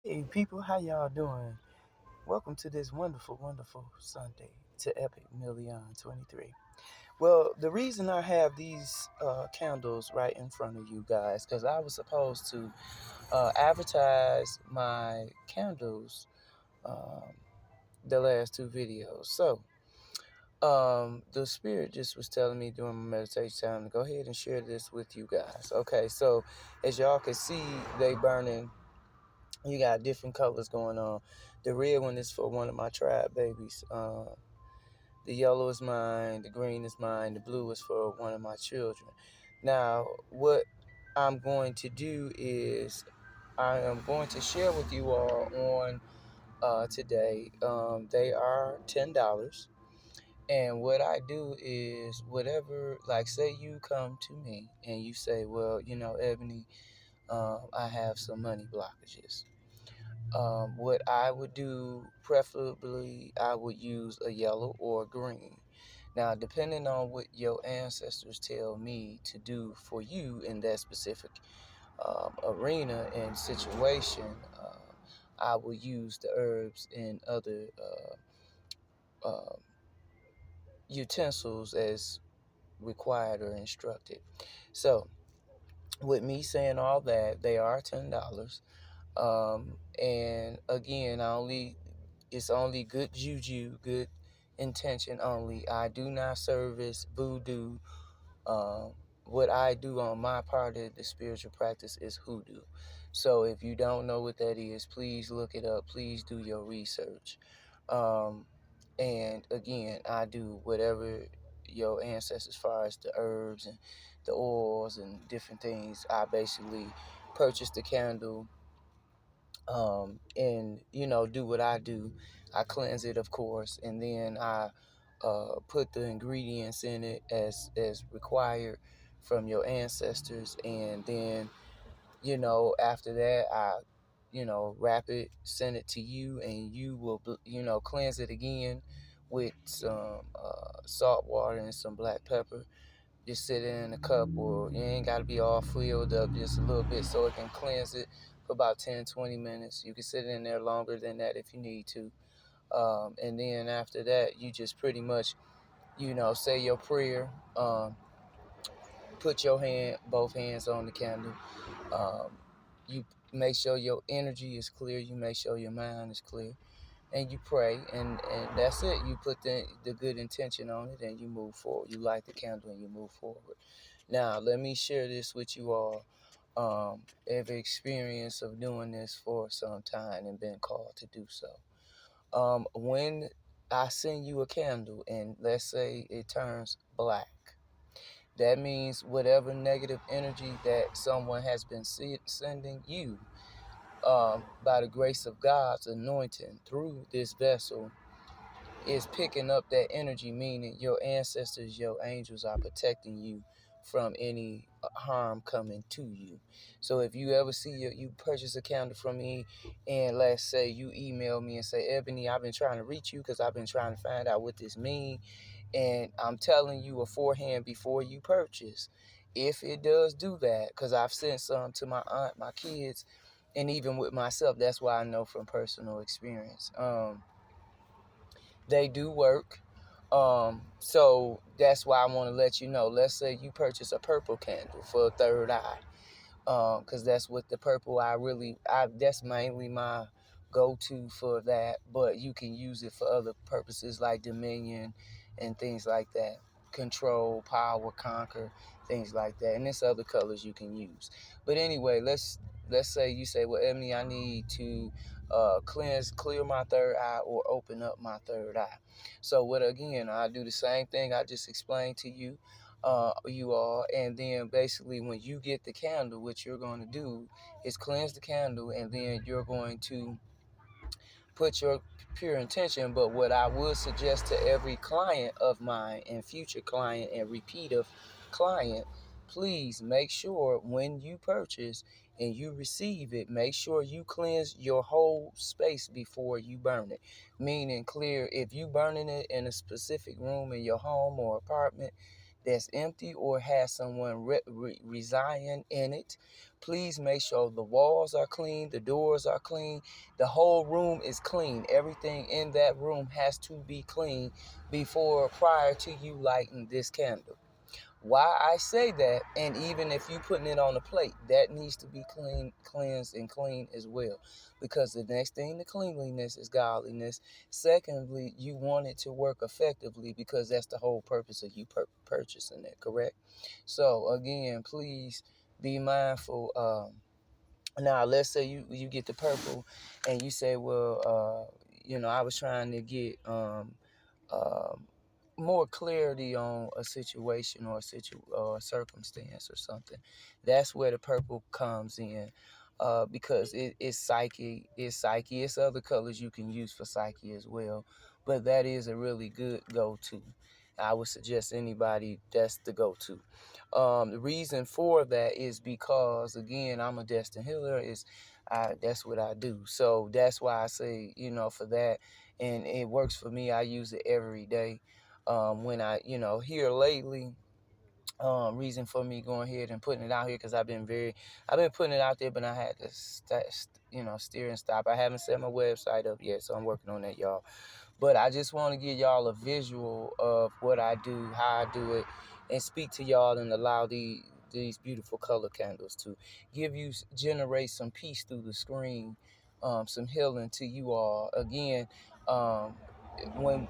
Hey people, how y'all doing? Welcome to this wonderful, wonderful Sunday to Epic Million 23. Well, the reason I have these candles right in front of you guys, because I was supposed to advertise my candles um, the last two videos. So, the spirit just was telling me during my meditation time to go ahead and share this with you guys. Okay, so as y'all can see, they burning. You got different colors going on. The red one is for one of my tribe babies. The yellow is mine. The green is mine. The blue is for one of my children. Now, what I'm going to do is I am going to share with you all on today. They are $10. And what I do is whatever, like, say you come to me and you say, well, Ebony, I have some money blockages. What I would do, preferably, I would use a yellow or a green. Now, depending on what your ancestors tell me to do for you in that specific arena and situation, I will use the herbs and other utensils as required or instructed. So, with me saying all that, they are $10. And again, it's only good juju, good intention only. I do not service voodoo. Um, what I do on my part of the spiritual practice is hoodoo. So if you don't know what that is, please look it up. Please do your research. Um, and again, I do whatever your ancestors, as far as the herbs and the oils and different things. I basically purchase the candle, and do what I do. I cleanse it, of course, and then I put the ingredients in it as required from your ancestors, and then after that I wrap it, send it to you, and you will cleanse it again with some salt water and some black pepper. Just sit it in a cup, or you ain't got to be all filled up, just a little bit so it can cleanse it for about 10-20 minutes. You can sit it in there longer than that if you need to. And then after that, you just pretty much, say your prayer. Put your both hands on the candle. Um, you make sure your energy is clear. You make sure your mind is clear. And you pray, and that's it. You put the good intention on it, and you move forward. You light the candle and you move forward. Now, let me share this with you all. Have experience of doing this for some time and been called to do so. When I send you a candle and let's say it turns black, that means whatever negative energy that someone has been sending you, by the grace of God's anointing through this vessel, is picking up that energy, meaning your ancestors, your angels are protecting you from any harm coming to you. So if you ever see you purchase a candle from me, and let's say you email me and say, Ebony, I've been trying to reach you because I've been trying to find out what this means, and I'm telling you beforehand before you purchase, if it does do that, because I've sent some to my aunt, my kids, and even with myself, that's why I know from personal experience. They do work. So that's why I want to let you know. Let's say you purchase a purple candle for a third eye, because that's what the purple that's mainly my go-to for that. But you can use it for other purposes like dominion and things like that, control, power, conquer, things like that. And there's other colors you can use. But anyway, let's say you say, well, Emily, I need to clear my third eye or open up my third eye. So what again, I do the same thing I just explained to you, you all, and then basically when you get the candle, what you're going to do is cleanse the candle, and then you're going to put your pure intention. But what I would suggest to every client of mine and future client and repeated client, please make sure when you purchase and you receive it, make sure you cleanse your whole space before you burn it. Meaning clear, if you burning it in a specific room in your home or apartment, that's empty or has someone residing in it. Please make sure the walls are clean, the doors are clean, the whole room is clean. Everything in that room has to be clean prior to you lighting this candle. Why I say that, and even if you putting it on a plate, that needs to be cleansed and clean as well. Because the next thing to cleanliness is godliness. Secondly, you want it to work effectively because that's the whole purpose of you purchasing it, correct? So again, please be mindful. Now, let's say you get the purple and you say, well, I was trying to get um, more clarity on a situation or a circumstance or something. That's where the purple comes in, because it's psyche. It's other colors you can use for psyche as well, but that is a really good go-to. I would suggest anybody that's the go-to. The reason for that is because, again, I'm a destined healer. That's what I do. So that's why I say, for that, and it works for me. I use it every day. When I, here lately, reason for me going ahead and putting it out here, because I've been putting it out there, but I had to, steer and stop. I haven't set my website up yet, so I'm working on that, y'all. But I just want to give y'all a visual of what I do, how I do it, and speak to y'all and allow these beautiful color candles to generate some peace through the screen, some healing to you all. Again, um, when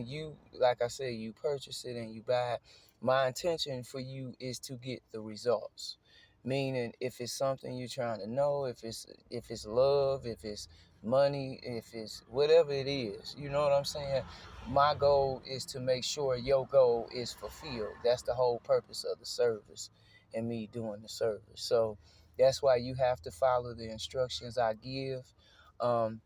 you, like I said, you purchase it and you buy it, my intention for you is to get the results. Meaning, if it's something you're trying to know, if it's love, if it's money, if it's whatever it is, you know what I'm saying? My goal is to make sure your goal is fulfilled. That's the whole purpose of the service and me doing the service. So that's why you have to follow the instructions I give. Um,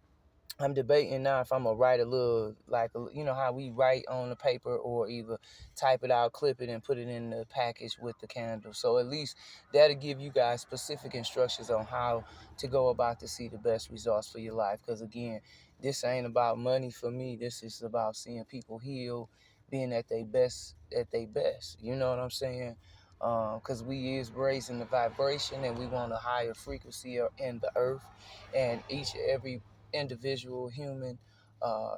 I'm debating now if I'm gonna write a little, like, how we write on the paper, or either type it out, clip it, and put it in the package with the candle. So at least that'll give you guys specific instructions on how to go about to see the best results for your life. Because again, this ain't about money for me. This is about seeing people heal, being at their best, You know what I'm saying? Because we is raising the vibration and we want a higher frequency in the earth, and each and every individual human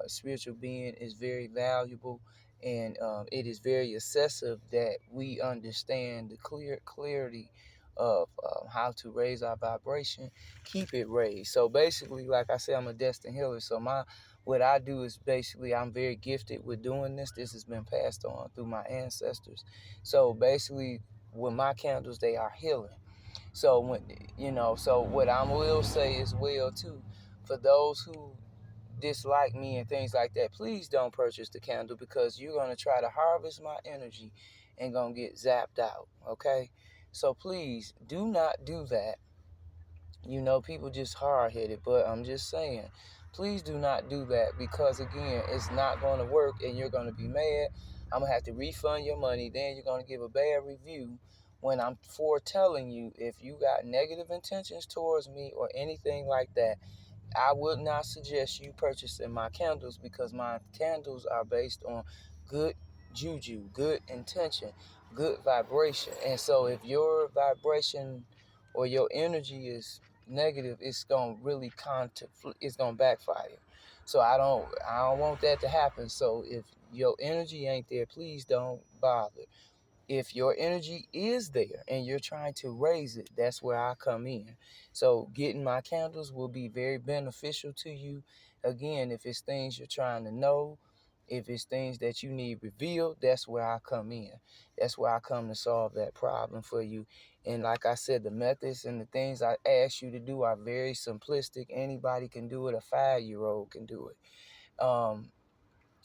spiritual being is very valuable, and it is very excessive that we understand the clarity of how to raise our vibration, keep it raised. So basically, like I said, I'm a destined healer. So what I do is basically I'm very gifted with doing this. This has been passed on through my ancestors. So basically, with my candles, they are healing. So so what I will say as well too, for those who dislike me and things like that, please don't purchase the candle, because you're gonna try to harvest my energy and gonna get zapped out. Okay, so please do not do that. People just hard headed, but I'm just saying, please do not do that, because again, it's not gonna work and you're gonna be mad. I'm gonna have to refund your money. Then you're gonna give a bad review when I'm foretelling you, if you got negative intentions towards me or anything like that, I would not suggest you purchasing my candles, because my candles are based on good juju, good intention, good vibration. And so if your vibration or your energy is negative, it's gonna really it's gonna backfire. So I don't want that to happen. So if your energy ain't there, please don't bother. If your energy is there and you're trying to raise it, that's where I come in. So getting my candles will be very beneficial to you. Again, if it's things you're trying to know, if it's things that you need revealed, that's where I come in. That's where I come to solve that problem for you. And like I said, the methods and the things I ask you to do are very simplistic. Anybody can do it. A 5-year-old can do it.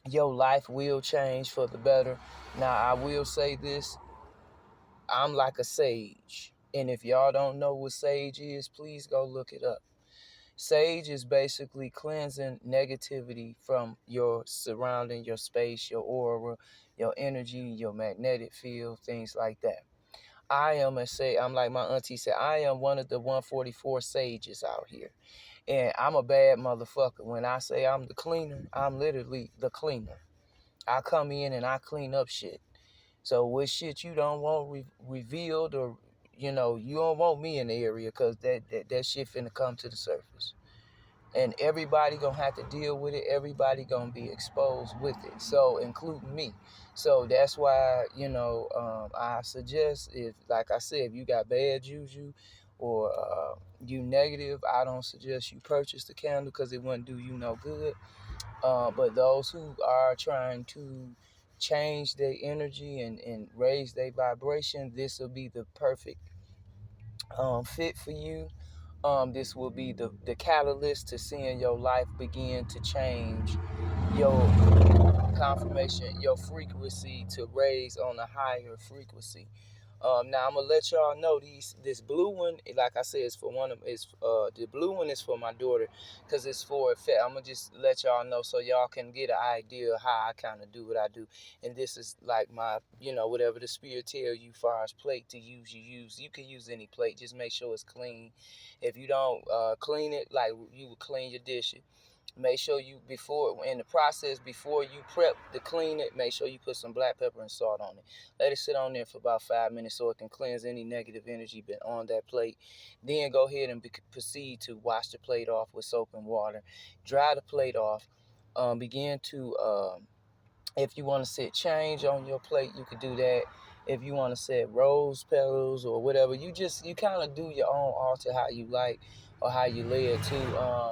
Your life will change for the better. Now, I will say this. I'm like a sage. And if y'all don't know what sage is, please go look it up. Sage is basically cleansing negativity from your surrounding, your space, your aura, your energy, your magnetic field, things like that. I'm like my auntie said, I am one of the 144 sages out here. And I'm a bad motherfucker. When I say I'm the cleaner, I'm literally the cleaner. I come in and I clean up shit. So what shit you don't want revealed, or you don't want me in the area, because that shit finna come to the surface. And everybody gonna have to deal with it. Everybody gonna be exposed with it, so including me. So that's why I suggest, if, like I said, if you got bad juju or you negative, I don't suggest you purchase the candle, because it wouldn't do you no good. But those who are trying to change their energy and raise their vibration, this will be the perfect fit for you. This will be the catalyst to seeing your life begin to change, your confirmation, your frequency to raise on a higher frequency. Now I'm gonna let y'all know this blue one, like I said, is for one of is the blue one is for my daughter, because it's for effect. I'm gonna just let y'all know so y'all can get an idea of how I kind of do what I do. And this is like my, whatever the spirit tell you far as plate to use, you can use any plate. Just make sure it's clean. If you don't clean it like you would clean your dishes, make sure you, in the process, before you prep to clean it, make sure you put some black pepper and salt on it. Let it sit on there for about 5 minutes so it can cleanse any negative energy been on that plate. Then go ahead and proceed to wash the plate off with soap and water. Dry the plate off. Begin to, if you want to set change on your plate, you could do that. If you want to set rose petals or whatever, you kind of do your own altar how you like, or how you lay it too.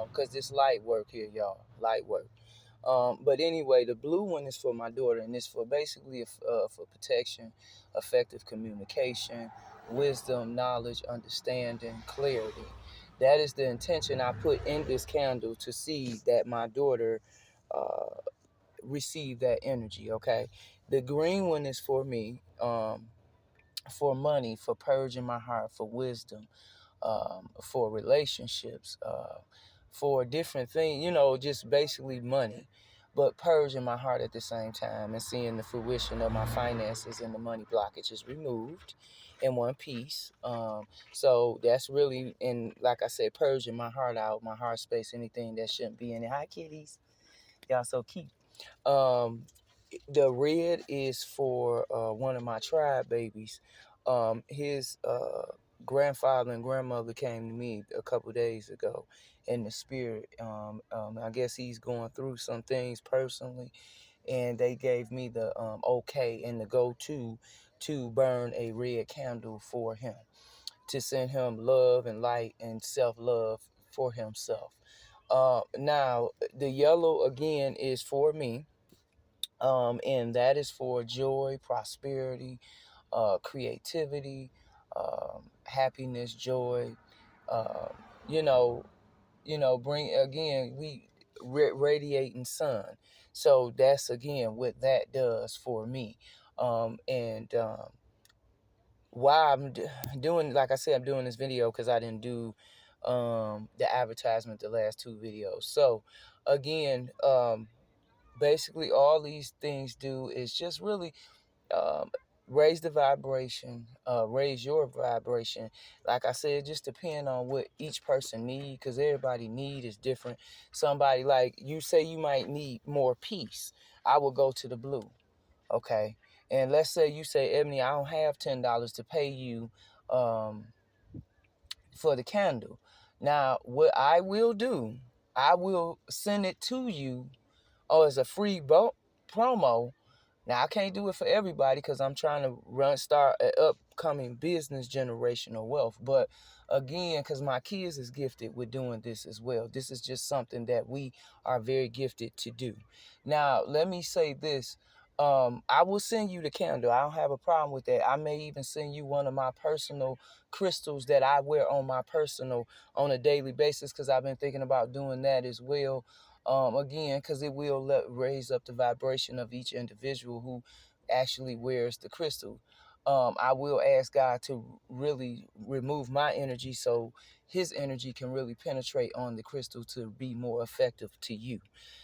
Because it's light work here, y'all. Light work. But anyway, the blue one is for my daughter, and it's for basically for protection, effective communication, wisdom, knowledge, understanding, clarity. That is the intention I put in this candle, to see that my daughter receive that energy. Okay, the green one is for me, for money, for purging my heart, for wisdom, for relationships, for different things, just basically money, but purging my heart at the same time, and seeing the fruition of my finances and the money blockage is removed in one piece. So that's really, and like I said, purging my heart out, my heart space, anything that shouldn't be in it. Hi, kitties. Y'all so cute. Um, the red is for one of my tribe babies. His grandfather and grandmother came to me a couple days ago in the spirit. I guess he's going through some things personally, and they gave me the okay and the go to burn a red candle for him, to send him love and light and self-love for himself. Now, the yellow again is for me, and that is for joy, prosperity, creativity, happiness, joy. Uh, you know, bring again, we radiating sun. So that's again what that does for me. And why I'm doing, like I said, I'm doing this video because I didn't do the advertisement the last two videos. So again, basically all these things do is just really um, raise the vibration, raise your vibration. Like I said, just depend on what each person need, because everybody need is different. Somebody, like you say, you might need more peace. I will go to the blue. Okay. And let's say you say, Ebony, I don't have $10 to pay you for the candle. Now, what I will do, I will send it to you, as a free promo. Now, I can't do it for everybody because I'm trying to start an upcoming business, generational wealth. But again, because my kids is gifted with doing this as well. This is just something that we are very gifted to do. Now, let me say this. I will send you the candle. I don't have a problem with that. I may even send you one of my personal crystals that I wear on my personal on a daily basis, because I've been thinking about doing that as well. Again, because it will raise up the vibration of each individual who actually wears the crystal. I will ask God to really remove my energy so his energy can really penetrate on the crystal to be more effective to you.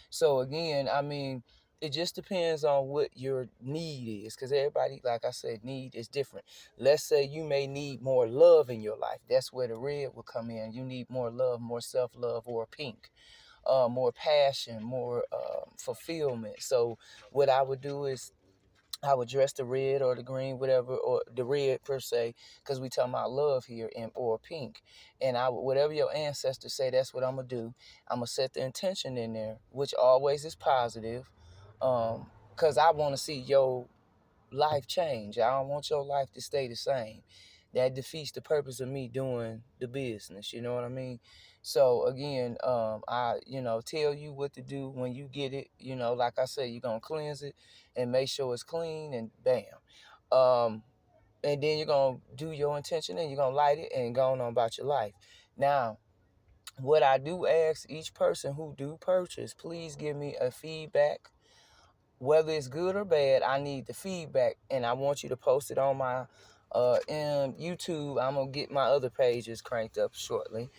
So again, I mean, it just depends on what your need is, because everybody, like I said, need is different. Let's say you may need more love in your life. That's where the red will come in. You need more love, more self-love, or pink. More passion, more fulfillment. So what I would do is I would dress the red or the green, whatever, or the red per se, because we talking about love here, and or pink. And I would, whatever your ancestors say, that's what I'm gonna do. I'm gonna set the intention in there, which always is positive, because I want to see your life change. I don't want your life to stay the same. That defeats the purpose of me doing the business. You know what I mean? So again, I tell you what to do when you get it. Like I said, you're gonna cleanse it and make sure it's clean, and bam. And then you're gonna do your intention, and you're gonna light it and go on about your life. Now, what I do ask each person who do purchase, please give me a feedback. Whether it's good or bad, I need the feedback, and I want you to post it on my in YouTube. I'm gonna get my other pages cranked up shortly,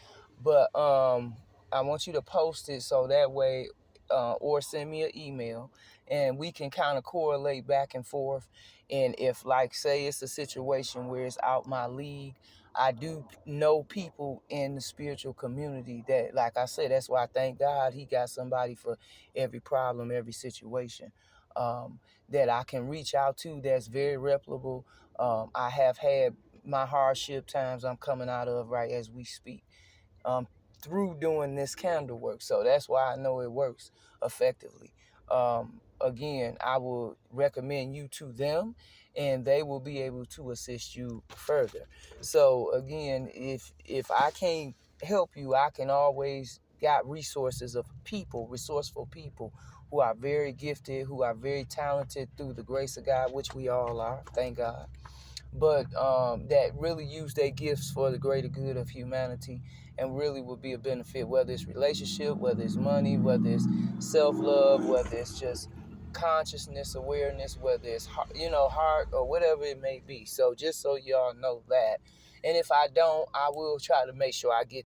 but I want you to post it so that way, or send me an email, and we can kind of correlate back and forth. And if, like, say it's a situation where it's out my league, I do know people in the spiritual community that, like I said, that's why I thank God He got somebody for every problem, every situation, that I can reach out to, that's very reputable. I have had my hardship times I'm coming out of right as we speak, um, through doing this candle work. So that's why I know it works effectively. Again, I will recommend you to them, and they will be able to assist you further. So again, if I can't help you, I can always got resources of people, resourceful people who are very gifted, who are very talented through the grace of God, which we all are, thank God, but that really use their gifts for the greater good of humanity, and really would be a benefit, whether it's relationship, whether it's money, whether it's self-love, whether it's just consciousness, awareness, whether it's heart, or whatever it may be. So just so y'all know that. And if I don't, I will try to make sure I get